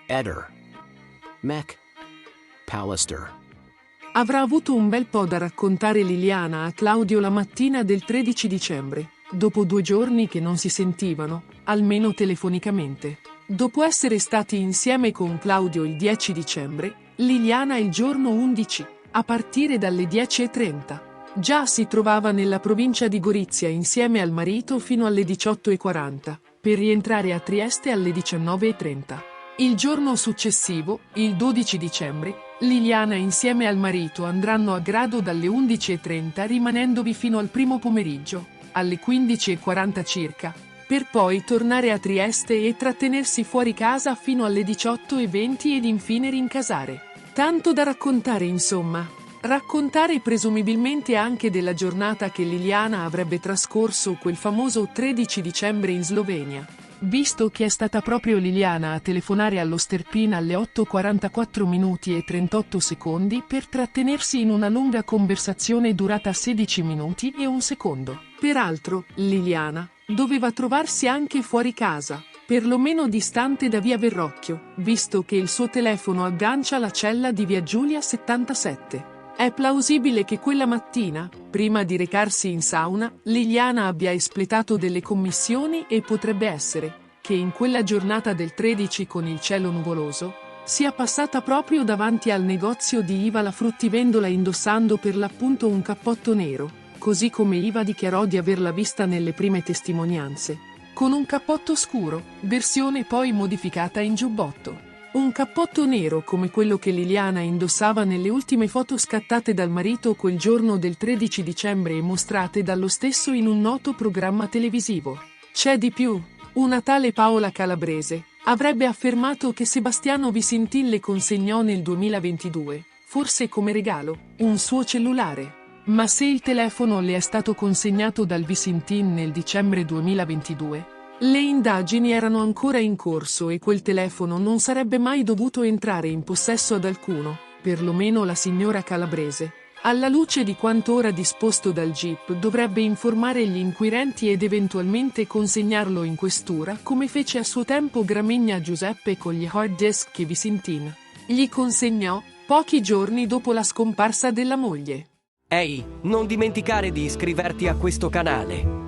Eder. Mac. Pallister. Avrà avuto un bel po' da raccontare Liliana a Claudio la mattina del 13 dicembre, dopo 2 giorni che non si sentivano, almeno telefonicamente. Dopo essere stati insieme con Claudio il 10 dicembre, Liliana il giorno 11, a partire dalle 10:30. Già si trovava nella provincia di Gorizia insieme al marito fino alle 18:40, per rientrare a Trieste alle 19:30. Il giorno successivo, il 12 dicembre, Liliana insieme al marito andranno a Grado dalle 11:30 rimanendovi fino al primo pomeriggio, alle 15:40 circa, per poi tornare a Trieste e trattenersi fuori casa fino alle 18:20 ed infine rincasare. Tanto da raccontare insomma. Raccontare presumibilmente anche della giornata che Liliana avrebbe trascorso quel famoso 13 dicembre in Slovenia, visto che è stata proprio Liliana a telefonare allo Sterpin alle 8:44 minuti e 38 secondi per trattenersi in una lunga conversazione durata 16 minuti e un secondo. Peraltro, Liliana doveva trovarsi anche fuori casa, perlomeno distante da via Verrocchio, visto che il suo telefono aggancia la cella di via Giulia 77. È plausibile che quella mattina, prima di recarsi in sauna, Liliana abbia espletato delle commissioni e potrebbe essere che in quella giornata del 13 con il cielo nuvoloso, sia passata proprio davanti al negozio di Iva la fruttivendola indossando per l'appunto un cappotto nero, così come Iva dichiarò di averla vista nelle prime testimonianze, con un cappotto scuro, versione poi modificata in giubbotto. Un cappotto nero come quello che Liliana indossava nelle ultime foto scattate dal marito quel giorno del 13 dicembre e mostrate dallo stesso in un noto programma televisivo. C'è di più. Una tale Paola Calabrese avrebbe affermato che Sebastiano Visintin le consegnò nel 2022, forse come regalo, un suo cellulare. Ma se il telefono le è stato consegnato dal Visintin nel dicembre 2022, le indagini erano ancora in corso e quel telefono non sarebbe mai dovuto entrare in possesso ad alcuno, perlomeno la signora Calabrese. Alla luce di quanto ora disposto dal GIP dovrebbe informare gli inquirenti ed eventualmente consegnarlo in questura come fece a suo tempo Gramegna Giuseppe con gli hard disk che Visintin gli consegnò pochi giorni dopo la scomparsa della moglie. Ehi, non dimenticare di iscriverti a questo canale.